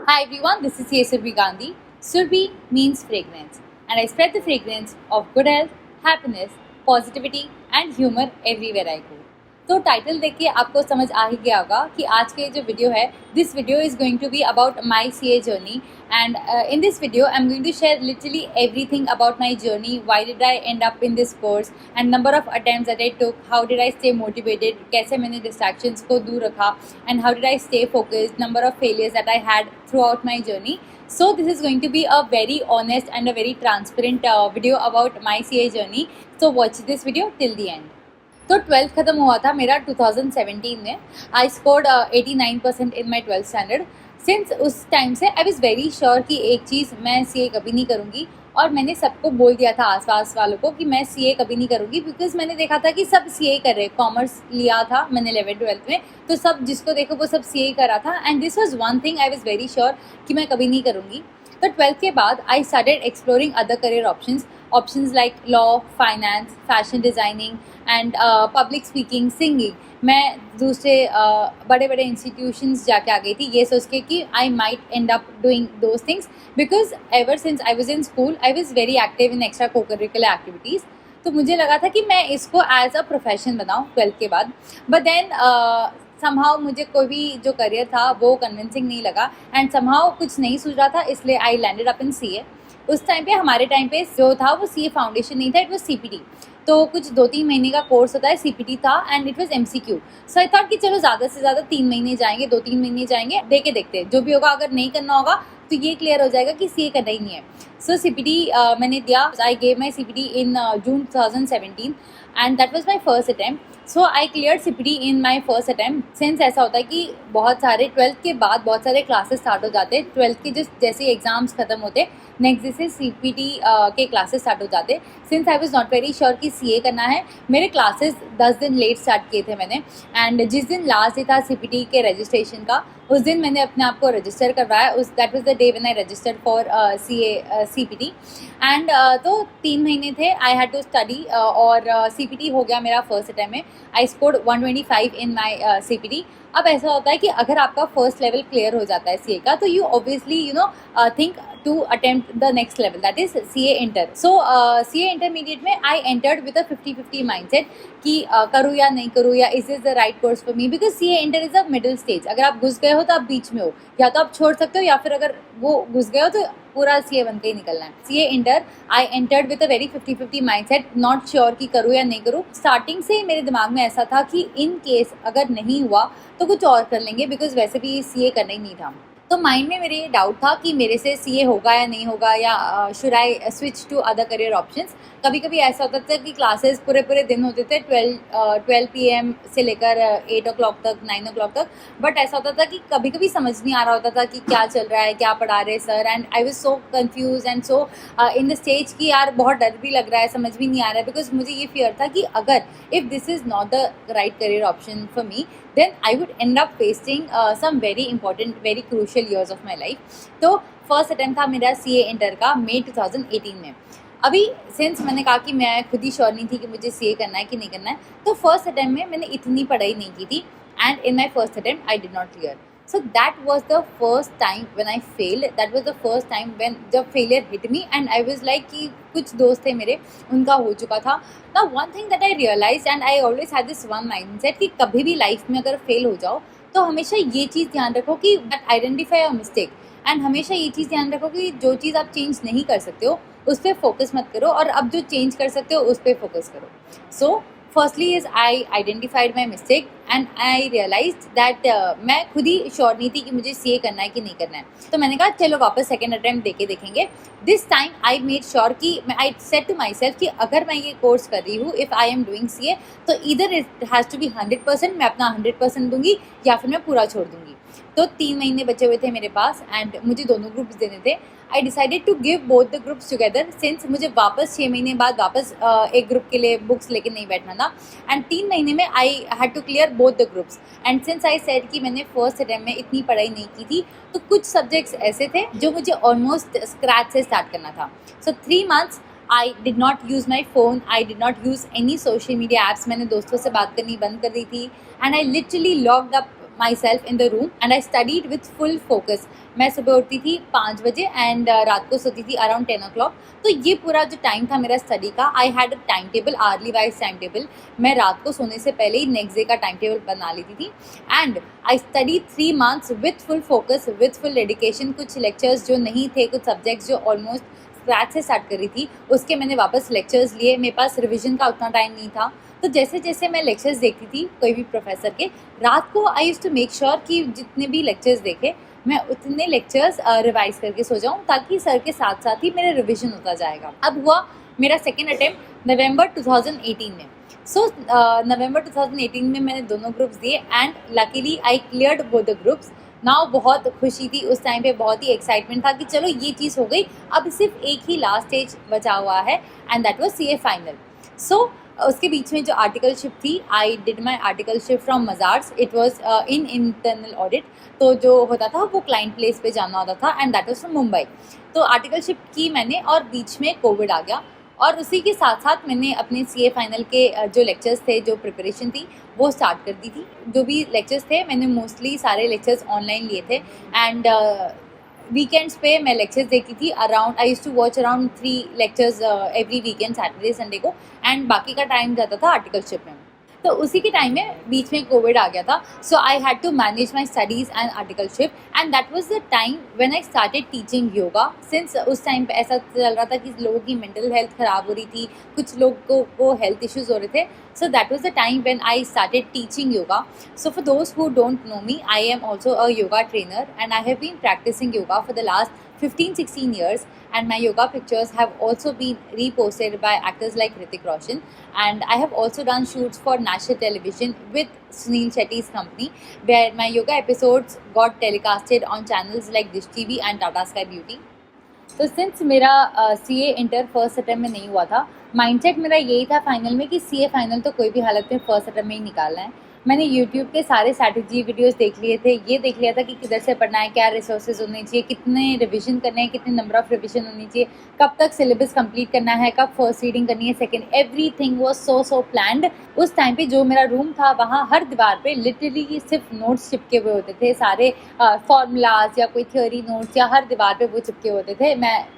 Hi everyone, this is Surbi Gandhi. Surbi means fragrance, and I spread the fragrance of good health, happiness, positivity, and humor everywhere I go. तो title देख के आपको समझ आ ही गया होगा कि आज के जो वीडियो है, this video is going to be about my CA journey. And in this video, I'm going to share literally everything about my journey. Why did I end up in this course? And number of attempts that I took. How did I stay motivated? कैसे मैंने distractions को दूर रखा? And how did I stay focused? Number of failures that I had throughout my journey. So this is going to be a very honest and a very transparent video about my CA journey. So watch this video till the end. तो 12th ख़त्म हुआ था मेरा 2017 में. I scored 89% in my 12th standard. Since उस time से आई was very sure कि एक चीज़ मैं CA कभी नहीं करूँगी, और मैंने सबको बोल दिया था आसपास वालों को कि मैं CA कभी नहीं करूँगी, बिकॉज मैंने देखा था कि सब CA कर रहे. कॉमर्स लिया था मैंने 11th-12th में, तो सब जिसको देखो वो सब CA कर रहा था. And this was one thing I was very sure कि मैं कभी नहीं करूँगी. तो 12th के बाद I started exploring other career options like law, finance, fashion designing and public speaking, singing. मैं दूसरे बड़े बड़े इंस्टीट्यूशंस जाके आ गई थी ये सोच के कि I might end up doing those things, because ever since I was in school I was very active in extra cocurricular activities. तो मुझे लगा था कि मैं इसको एज अ प्रोफेशन बनाऊँ 12th के बाद. बट देन समहाउ मुझे कोई भी जो करियर था वो कन्विंसिंग नहीं लगा, एंड समहाउ कुछ नहीं सूझ रहा था, इसलिए I landed up in CA. उस टाइम पे हमारे टाइम पे जो था वो CA फाउंडेशन नहीं था, इट वॉज CPT. तो कुछ 2-3 महीने का कोर्स होता है, CPT था, and it was MCQ. So I thought कि चलो ज़्यादा से ज़्यादा 3 महीने जाएंगे, 2-3 महीने जाएंगे, देखे देखते जो भी होगा. अगर नहीं करना होगा तो ये क्लियर हो जाएगा कि CA करना ही नहीं है. सो CPT मैंने दिया. I gave my CPT in June 2017 and that was my first attempt. So I clear CPT in my first attempt. Since ऐसा होता है कि बहुत सारे 12th के बाद बहुत सारे क्लासेस स्टार्ट हो जाते हैं. 12th के जैसे एग्जाम्स खत्म होते नेक्स्ट डे से CPT के क्लासेस स्टार्ट हो जाते. Since I was not very sure कि CA करना है, मेरे क्लासेस 10 दिन लेट स्टार्ट किए थे मैंने. एंड जिस दिन लास्ट डे था CPT के रजिस्ट्रेशन का, उस दिन मैंने अपने आप को रजिस्टर करवाया. That was the day when I registered for CPT. And तो 3 महीने थे, आई हैड टू स्टडी, और CPT हो गया मेरा फर्स्ट अटैम्प्ट में. I scored 125 in my CPT. अब ऐसा होता है कि अगर आपका फर्स्ट लेवल क्लियर हो जाता है CA का, तो you obviously think to attempt the next level, that is CA Inter. So CA Intermediate में I entered with a 50-50 mindset कि करूँ या नहीं करूँ, या is this the right course for me, because CA Inter is a middle stage. अगर आप घुस गए हो तो आप बीच में हो, या तो आप छोड़ सकते हो, या फिर अगर वो घुस गए हो तो पूरा CA बन के ही निकलना है. CA Inter I entered with a very 50-50 mindset, not sure कि करूँ या नहीं करूँ. स्टार्टिंग से ही मेरे दिमाग में ऐसा था कि इन केस अगर नहीं हुआ तो कुछ और कर लेंगे, बिकॉज वैसे भी CA करना ही नहीं था. तो माइंड में मेरे ये डाउट था कि मेरे से CA होगा या नहीं होगा, या should I switch to other career options. कभी कभी ऐसा होता था कि क्लासेस पूरे दिन होते थे 12 PM से लेकर 8 o'clock तक, 9 o'clock तक. बट ऐसा होता था कि कभी कभी समझ नहीं आ रहा होता था कि क्या चल रहा है, क्या पढ़ा रहे sir. And I was so confuse and so in the stage कि यार बहुत डर भी लग रहा है, समझ भी नहीं आ रहा है, बिकॉज मुझे ये फियर था कि अगर if this is not the right career option for me, then I would end up facing some very important, very crucial years of my life. तो फर्स्ट अटैम्प्ट था मेरा CA इंटर का May 2018 में. अभी since मैंने कहा कि मैं खुद ही श्योर नहीं थी कि मुझे CA करना है कि नहीं करना है, तो फर्स्ट अटैम्प्ट में मैंने इतनी पढ़ाई नहीं की थी, and in my first attempt I did not clear. So that was the first time when I failed. That was the first time when जब failure hit me, and I was like कि कुछ दोस्त थे मेरे, उनका हो चुका था. Now one thing that I realized, and I always had this one mindset कि कभी भी लाइफ में अगर फेल हो जाओ तो हमेशा ये चीज़ ध्यान रखो कि आइडेंटिफाई अ मिस्टेक, एंड हमेशा ये चीज़ ध्यान रखो कि जो चीज़ आप चेंज नहीं कर सकते हो उस पर फोकस मत करो, और अब जो चेंज कर सकते हो उस पर फोकस करो. So firstly is I identified my mistake, and I realised that मैं खुद ही श्योर नहीं थी कि मुझे CA करना है कि नहीं करना है. तो मैंने कहा चलो वापस सेकेंड अटैम्प्ट देके देखेंगे. This time I made sure कि I said to myself कि अगर मैं ये कोर्स कर रही हूँ, if I am doing CA, तो इधर इट हैज़ टू बी 100%, मैं अपना 100% दूंगी, या फिर मैं पूरा छोड़ दूंगी. तो 3 महीने बचे हुए थे मेरे पास, एंड मुझे दोनों ग्रुप्स देने थे. I decided to give both the groups together, since मुझे वापस 6 महीने बाद वापस एक ग्रुप के लिए बुक्स लेके नहीं बैठना था. एंड 3 महीने में I had to clear both the groups. And since I said कि मैंने फर्स्ट अटैम्प्ट में इतनी पढ़ाई नहीं की थी, तो कुछ सब्जेक्ट्स ऐसे थे जो मुझे ऑलमोस्ट स्क्रैच से स्टार्ट करना था. सो 3 months I did not use my phone, I did not use any social media apps. मैंने दोस्तों से बात करनी बंद कर दी थी, and I literally locked up my self in the room and I studied with full focus. मैं सुबह उठती थी 5 बजे एंड रात को सोती थी अराउंड 10 o'clock। तो ये पूरा जो टाइम था मेरा स्टडी का, I had a time table, hourly wise time table. मैं रात को सोने से पहले ही नेक्स्ट डे का टाइम टेबल बना लेती थी and I study 3 months with full focus, with full dedication. कुछ लेक्चर्स जो नहीं थे, कुछ सब्जेक्ट्स जो ऑलमोस्ट स्क्रैच से स्टार्ट कर रही थी, उसके मैंने वापस लेक्चर्स लिए। मेरे पास रिविजन का उतना टाइम नहीं था, तो जैसे जैसे मैं लेक्चर्स देखती थी कोई भी प्रोफेसर के, रात को I used to make sure कि जितने भी लेक्चर्स देखे मैं उतने लेक्चर्स रिवाइज करके सो जाऊँ, ताकि सर के साथ साथ ही मेरा रिविजन होता जाएगा। अब हुआ मेरा सेकेंड अटेम्प्ट नवंबर 2018 में। नवंबर 2018 में मैंने दोनों ग्रुप्स दिए and luckily I cleared both the groups. Now बहुत खुशी थी उस टाइम पे, बहुत ही एक्साइटमेंट था कि चलो ये चीज़ हो गई, अब सिर्फ एक ही लास्ट स्टेज बचा हुआ है and that was CA final. So उसके बीच में जो आर्टिकलशिप थी, I did my articleship from Mazars. It was in internal audit, तो जो होता था वो क्लाइंट प्लेस पे जाना होता था and that was from Mumbai. तो आर्टिकलशिप की मैंने और बीच में कोविड आ गया, और उसी के साथ साथ मैंने अपने CA फाइनल के जो लेक्चर्स थे, जो प्रिपरेशन थी वो स्टार्ट कर दी थी। जो भी लेक्चर्स थे मैंने मोस्टली सारे लेक्चर्स ऑनलाइन लिए थे एंड वीकेंड्स पे मैं लेक्चर्स देखती थी। Around I used to watch around 3 lectures every weekend, Saturday Sunday को, एंड बाकी का टाइम जाता था आर्टिकलशिप में। तो उसी के टाइम में बीच में कोविड आ गया था, so I had to manage my studies and articleship and that was the time when I started teaching yoga. Since उस टाइम पे ऐसा चल रहा था कि लोगों की मेंटल हेल्थ ख़राब हो रही थी, कुछ लोगों को हेल्थ इश्यूज़ हो रहे थे, so that was the time when I started teaching yoga. So for those who don't know me, I am also a yoga trainer and I have been practicing yoga for the last 15-16 years, and my yoga pictures have also been reposted by actors like Hrithik Roshan, and I have also done shoots for national television with Sunil Shetty's company, where my yoga episodes got telecasted on channels like Dish TV and Tata Sky Beauty. तो since मेरा CA inter first attempt में नहीं हुआ था, mindset मेरा यही था final में कि CA फाइनल तो कोई भी हालत में फर्स्ट अटेम्प्ट में ही निकालना है। मैंने यूट्यूब के सारे स्ट्रैटेजी वीडियोस देख लिए थे, ये देख लिया था कि किधर से पढ़ना है, क्या रिसोर्सेज होने चाहिए, कितने रिवीजन करने हैं, कितने नंबर ऑफ रिवीजन होनी चाहिए, कब तक सिलेबस कंप्लीट करना है, कब फर्स्ट रीडिंग करनी है, second, everything was so planned. उस टाइम पे जो मेरा रूम था, वहाँ हर दीवार पे लिटरली सिर्फ नोट्स चिपके हुए होते थे, सारे फॉर्मूलाज या कोई थ्योरी नोट्स, या हर दीवार पे वो चिपके होते थे।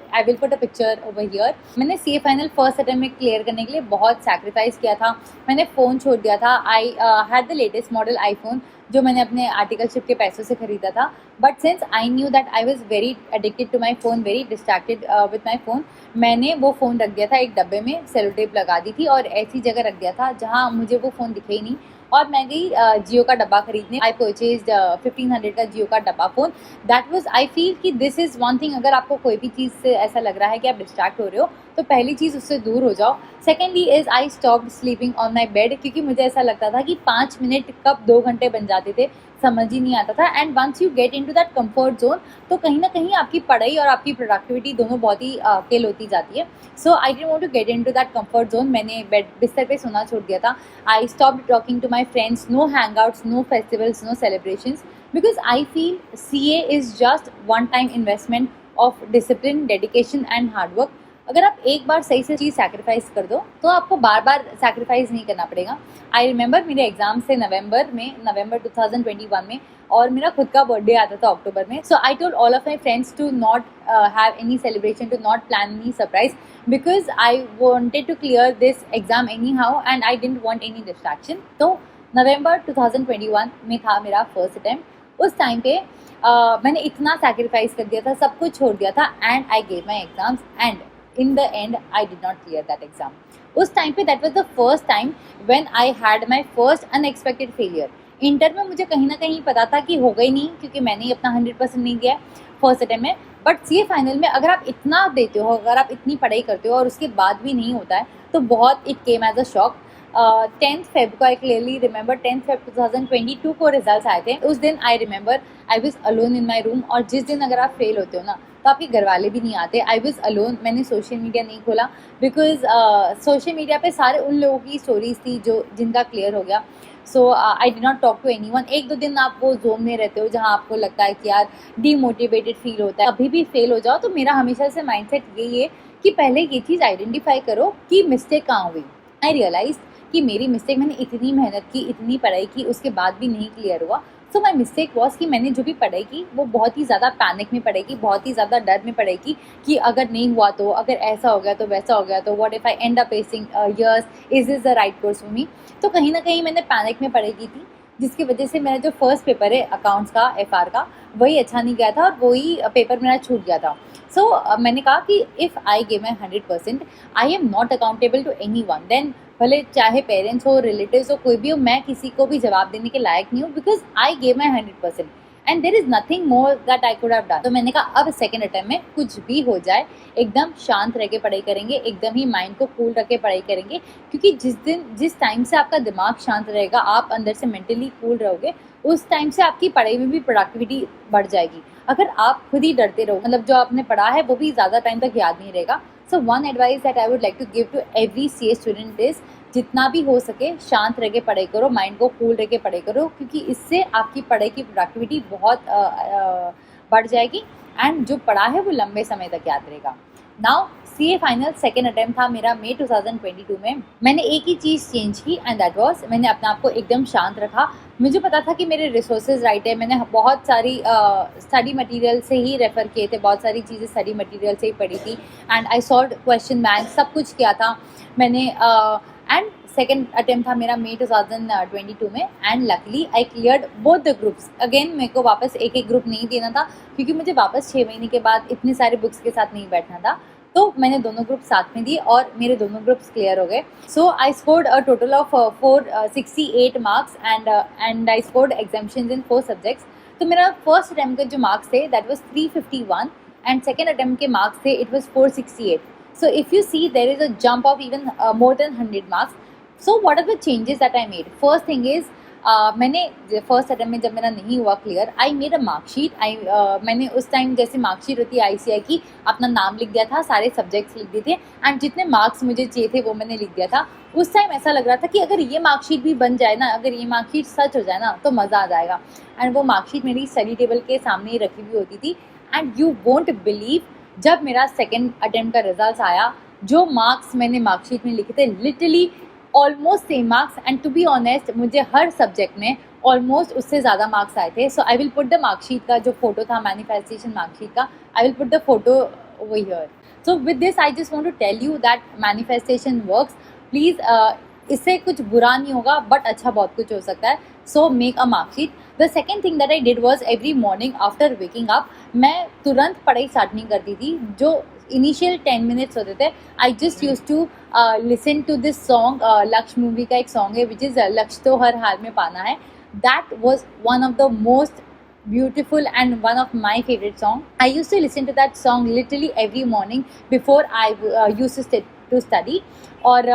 आई will put a picture over here. मैंने CA फाइनल फर्स्ट अटेम्प्ट में क्लियर करने के लिए बहुत सैक्रिफाइस किया था। मैंने फ़ोन छोड़ दिया था। I had the latest model iPhone, जो मैंने अपने आर्टिकलशिप के पैसों से ख़रीदा था, but since I knew that I was very addicted to my phone, very distracted with my phone, मैंने वो फ़ोन रख दिया था एक डब्बे में, सेलो टेप लगा दी थी और ऐसी जगह रख दिया था जहाँ मुझे वो फ़ोन दिखे ही नहीं। और मैं गई जियो का डब्बा खरीदने। आई परचेज 1500 का जियो का डब्बा phone. That was, I feel कि दिस इज़ वन थिंग, अगर आपको कोई भी चीज़ से ऐसा लग रहा है कि आप डिस्ट्रैक्ट हो रहे हो, तो पहली चीज़ उससे दूर हो जाओ। Secondly is I stopped sleeping on my bed, क्योंकि मुझे ऐसा लगता था कि 5 मिनट कब 2 घंटे बन जाते थे समझ ही नहीं आता था। And once you get into that comfort zone, तो कहीं ना कहीं आपकी पढ़ाई और आपकी प्रोडक्टिविटी दोनों बहुत ही किल होती जाती है। So I didn't want to get into that comfort zone. मैंने बिस्तर पे सोना छोड़ दिया था। I stopped talking to my friends, no hangouts, no festivals, no celebrations, because I feel CA is just one time investment of discipline, dedication and hard work. अगर आप एक बार सही से चीज़ सैक्रिफाइस कर दो तो आपको बार बार सैक्रिफाइस नहीं करना पड़ेगा। आई रिमेंबर मेरे एग्जाम से नवंबर 2021 में, और मेरा खुद का बर्थडे आता था अक्टूबर में। So I told all of my friends to not have any celebration, to not plan any surprise, because I wanted to clear this exam anyhow and I didn't want any distraction. तो November 2021 में था मेरा first attempt. उस time पे मैंने इतना sacrifice कर दिया था, सब कुछ छोड़ दिया था, and I gave my exams and in the end I did not clear that exam. उस टाइम पे that was the first time when I had my first unexpected failure. Inter में मुझे कहीं ना कहीं पता था कि होगा ही नहीं, क्योंकि मैंने ही अपना 100% नहीं दिया फर्स्ट अटेम्प्ट में। बट CA फाइनल में अगर आप इतना देते हो, अगर आप इतनी पढ़ाई करते हो और उसके बाद भी नहीं होता है, तो बहुत it came as a shock. 10th Feb को I clearly remember, 10th Feb 2022 को रिजल्ट आए थे। उस दिन I remember I was alone in my room, और जिस दिन अगर आप फेल होते हो ना, तो आपके घर वाले भी नहीं आते। I was alone. मैंने सोशल मीडिया नहीं खोला, बिकॉज सोशल मीडिया पे सारे उन लोगों की स्टोरीज थी जिनका क्लियर हो गया। So I did not talk to anyone. 1-2 दिन आप वो जोन में रहते हो जहाँ आपको लगता है कि यार डीमोटिवेटेड फील होता है। अभी भी फेल हो जाओ तो मेरा हमेशा से माइंडसेट यही है कि पहले ये चीज़ आइडेंटिफाई करो कि मिस्टेक कहाँ हुई। आई रियलाइज कि मेरी मिस्टेक, मैंने इतनी मेहनत की, इतनी पढ़ाई की, उसके बाद भी नहीं क्लियर हुआ। सो माई मिस्टेक वॉज कि मैंने जो भी पढ़ाई की वो बहुत ही ज़्यादा पैनिक में पढ़ाई की, बहुत ही ज़्यादा डर में पढ़ाई की कि अगर नहीं हुआ तो, अगर ऐसा हो गया तो, वैसा हो गया तो, what if I and up wasting years, is this the right course for me. तो कहीं ना कहीं मैंने पैनिक में पढ़ाई की थी, जिसकी वजह से मेरा जो फर्स्ट पेपर है अकाउंट्स का, एफआर का, वही अच्छा नहीं गया था और वही पेपर मेरा छूट गया था। सो मैंने कहा कि if I give my 100%, I am not accountable to anyone, then भले चाहे पेरेंट्स हो, रिलेटिव्स हो, कोई भी हो, मैं किसी को भी जवाब देने के लायक नहीं हूँ, because I gave my 100% and there is nothing more that I could have done. तो मैंने कहा अब सेकेंड अटेम्प्ट में कुछ भी हो जाए एकदम शांत रह के पढ़ाई करेंगे, एकदम ही माइंड को कूल रख के पढ़ाई करेंगे, क्योंकि जिस टाइम से आपका दिमाग शांत रहेगा, आप अंदर से मेंटली कूल रहोगे, उस टाइम से आपकी पढ़ाई में भी प्रोडक्टिविटी बढ़ जाएगी। अगर आप खुद ही डरते रहो, मतलब जो आपने पढ़ा है वो भी ज़्यादा टाइम तक याद नहीं रहेगा। So one advice that I would like to give to every C A student is, जितना भी हो सके शांत रह के पढ़ाई करो, माइंड को कूल रह के पढ़ाई करो, क्योंकि इससे आपकी पढ़ाई की प्रोडक्टिविटी बहुत बढ़ जाएगी एंड जो पढ़ा है वो लंबे समय तक याद रहेगा। Now CA final second attempt था मेरा मई 2022 में। मैंने एक ही चीज़ चेंज की एंड दैट वाज, मैंने अपने आप को एकदम शांत रखा। मुझे पता था कि मेरे रिसोर्सेज राइट है, मैंने बहुत सारी स्टडी मटेरियल से ही रेफ़र किए थे, बहुत सारी चीज़ें स्टडी मटेरियल से ही पढ़ी थी and I solve question bank, सब कुछ किया था मैंने। एंड सेकेंड अटेम्प्ट था मेरा मई 2022 में and luckily I cleared both the groups. Again मेरे को वापस एक एक ग्रुप नहीं देना था, क्योंकि मुझे वापस 6 महीने के बाद इतने सारे बुक्स के साथ नहीं बैठना था, तो मैंने दोनों ग्रुप साथ में दिए और मेरे दोनों ग्रुप्स क्लियर हो गए। So I scored a total of 468 marks and I scored exemptions in 4 subjects. तो मेरा फर्स्ट अटेम्प्ट के जो मार्क्स थे that was 351 and second attempt के मार्क्स थे it was 468। So if you see, there is a jump of even more than 100 marks. So what are the changes that I made? First thing is, मैंने first attempt में जब मेरा नहीं हुआ clear, I made a marksheet. मैंने उस time जैसे marksheet होती है ICI की, अपना नाम लिख दिया था, सारे सब्जेक्ट्स लिख दिए थे एंड जितने मार्क्स मुझे चाहिए थे वो मैंने लिख दिया था। उस टाइम ऐसा लग रहा था कि अगर ये मार्कशीट भी बन जाए ना, अगर ये मार्कशीट सच हो जाए ना, तो मज़ा आ जाएगा। एंड वो मार्कशीट मेरी स्टडी टेबल के सामने ही रखी हुई होती थी एंड यू वोंट बिलीव, जब मेरा सेकेंड अटेम्प्ट का रिजल्ट आया, जो मार्क्स मैंने मार्कशीट में लिखे थे literally almost same marks and to be honest मुझे हर सब्जेक्ट में ऑलमोस्ट उससे ज़्यादा मार्क्स आए थे। So I will put the marksheet का जो फोटो था मैनिफेस्टेशन मार्कशीट का, I will put the photo over here. So with this I just want to tell you that manifestation works. Please इससे कुछ बुरा नहीं होगा बट अच्छा बहुत कुछ हो सकता है। So make a marksheet. The second thing that I did was every morning after waking up, मैं तुरंत पढ़ाई स्टार्ट नहीं करती थी। जो इनिशियल 10 मिनट्स होते थे, I just use to listen to this song, Lakshya movie का एक सॉन्ग है विच इज़ लक्ष्य तो हर हाल में पाना है। That was one of the most beautiful and one of my favorite song. I used to listen to that song literally every morning before I used to study. और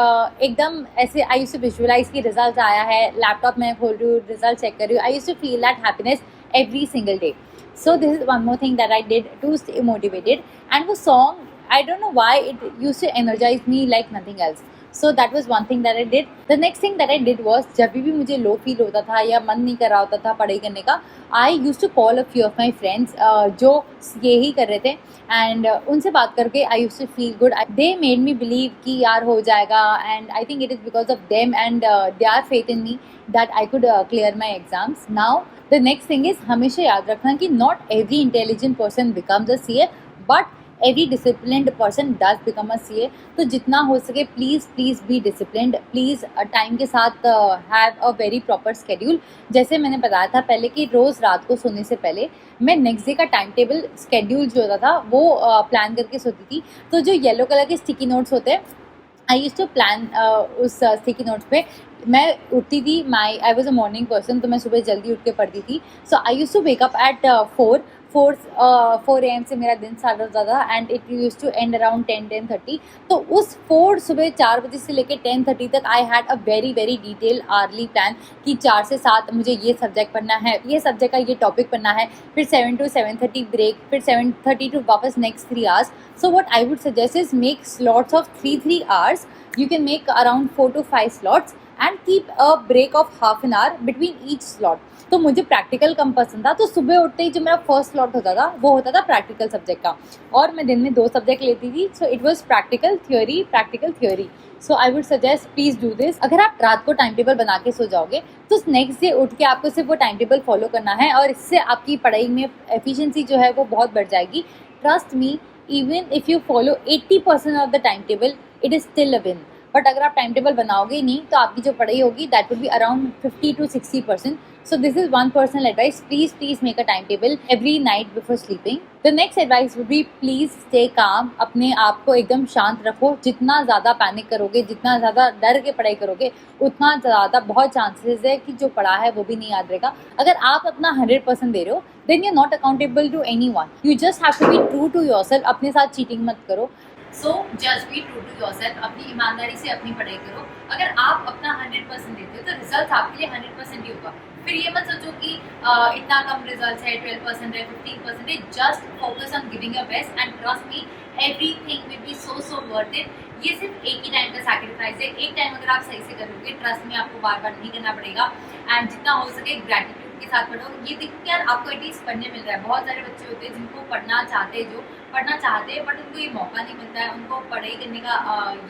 एकदम ऐसे आई use to visualise की result आया है, laptop में खोल रही हूँ, रिजल्ट चेक कर रही हूँ। I use to feel that happiness every single day. So this is one more thing that I did to stay motivated and वो song I don't know why it use to energize me like nothing else. So that was one thing that I did. The next thing that I did was, जब भी मुझे low feel होता था या मन नहीं कर रहा होता था पढ़ाई करने का, I use to call a few of my friends जो ये ही कर रहे थे एंड उनसे बात करके I use to feel good. They made me believe कि यार हो जाएगा and I think it is because of them and their faith in me that I could clear my exams. Now the next thing is, हमेशा याद रखना कि not every intelligent person becomes a CA but every disciplined person does become a CA। तो जितना हो सके please please be disciplined, please time के साथ have a very proper schedule. जैसे मैंने बताया था पहले कि रोज़ रात को सोने से पहले मैं नेक्स्ट डे का टाइम टेबल स्केड्यूल जो होता था वो प्लान करके सोती थी। तो जो येलो कलर के स्टिकी नोट्स होते हैं, आई यूज टू प्लान उस स्टिकी नोट्स पे मैं उठती थी। I was a morning person, तो मैं सुबह जल्दी उठ के पढ़ती थी। So I use to wake up at 4 AM से मेरा दिन स्टार्ट होता था and it use to end around 10-10:30। तो उस सुबह 4 बजे से लेकर 10:30 तक I had a very very detail hourly plan कि 4 से 7 मुझे ये सब्जेक्ट पढ़ना है, ये सब्जेक्ट का ये टॉपिक पढ़ना है, फिर 7 to 7:30 ब्रेक, फिर 7:30 टू वापस next 3 hours। So what I would suggest is make slots of 3 hours। You can make around 4 to 5 slots and keep a break of half an hour between each slot. तो मुझे practical कम पसंद था, तो सुबह उठते ही जो मेरा फर्स्ट स्लॉट होता था वो होता था प्रैक्टिकल सब्जेक्ट का, और मैं दिन में 2 सब्जेक्ट लेती थी। So it was practical theory. So I would suggest please do this. अगर आप रात को टाइम टेबल बना के सो जाओगे तो नेक्स्ट डे उठ के आपको सिर्फ वो टाइम टेबल फॉलो करना है, और इससे आपकी पढ़ाई में एफिशिएंसी जो है वो बहुत बढ़ जाएगी। Trust me, even if you follow 80% of the time table, it is still a win. But अगर आप टाइम टेबल बनाओगे नहीं तो आपकी जो पढ़ाई होगी that will be around 50 to 60%. So this is one personal advice. Please make a timetable every night before sleeping. The next advice would be please stay calm. अपने आप को एकदम शांत रखो। जितना ज़्यादा पैनिक करोगे, जितना ज़्यादा डर के पढ़ाई करोगे, उतना ज़्यादा बहुत चांसेस है कि जो पढ़ा है वो भी नहीं याद रहेगा। अगर आप अपना 100% दे रहे हो then you're not accountable to anyone. You just have to be true to yourself. अपने साथ चीटिंग मत करो। So just be true to yourself. अपनी ईमानदारी से अपनी पढ़ाई करो। अगर आप अपना 100% देते हो तो रिजल्ट आपके लिए 100% ही होगा। फिर ये मत सोचो कि इतना कम रिजल्ट है, 12% है, 15% है। Just focus on giving your best and trust me, everything will be so worth it. ये सिर्फ एक ही टाइम का सैक्रिफाइस है। एक टाइम अगर आप सही से करोगे, ट्रस्ट में आपको बार बार नहीं करना पड़ेगा। एंड जितना हो सके ग्रेटिट्यूड के साथ पढ़ो। ये देखो कि यार आपको एटलीस्ट पढ़ने मिल रहा है। बहुत सारे बच्चे होते हैं जिनको पढ़ना चाहते हैं बट उनको ये मौका नहीं मिलता है, उनको पढ़ाई करने का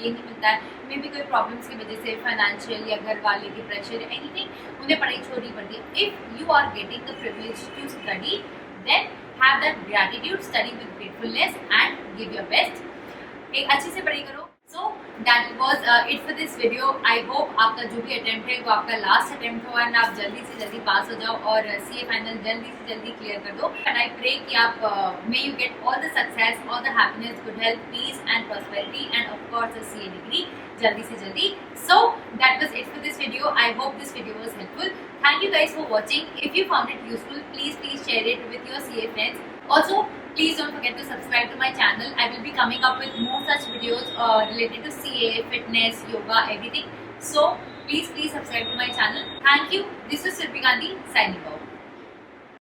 ये नहीं मिलता है। मे बी कोई प्रॉब्लम्स की वजह से, फाइनेंशियल या घर वाले के प्रेशर, एनीथिंग, उन्हें पढ़ाई छोड़नी पड़ती है। If you are getting the privilege to study, then have that gratitude, study with gratefulness and give your best. एक अच्छे से पढ़ाई करो। So that was it for this video. I hope आपका जो भी अटेम्प्ट है वो आपका लास्ट अटेम्प्ट हो एंड आप जल्दी से जल्दी पास हो जाओ और CA फाइनल जल्दी से जल्दी क्लियर कर दो। एंड आई प्रे कि आप may you get all the success, all the happiness, good health, peace and prosperity and of course a CA degree जल्दी से जल्दी। So that was it for this video. I hope this video was helpful. Thank you guys for watching. If you found it useful, please share it with your CA friends. Also, please don't forget to subscribe to my channel. I will be coming up with more such videos related to CA, fitness, yoga, everything. So please subscribe to my channel. Thank you. This is Shilpi Gandhi signing off.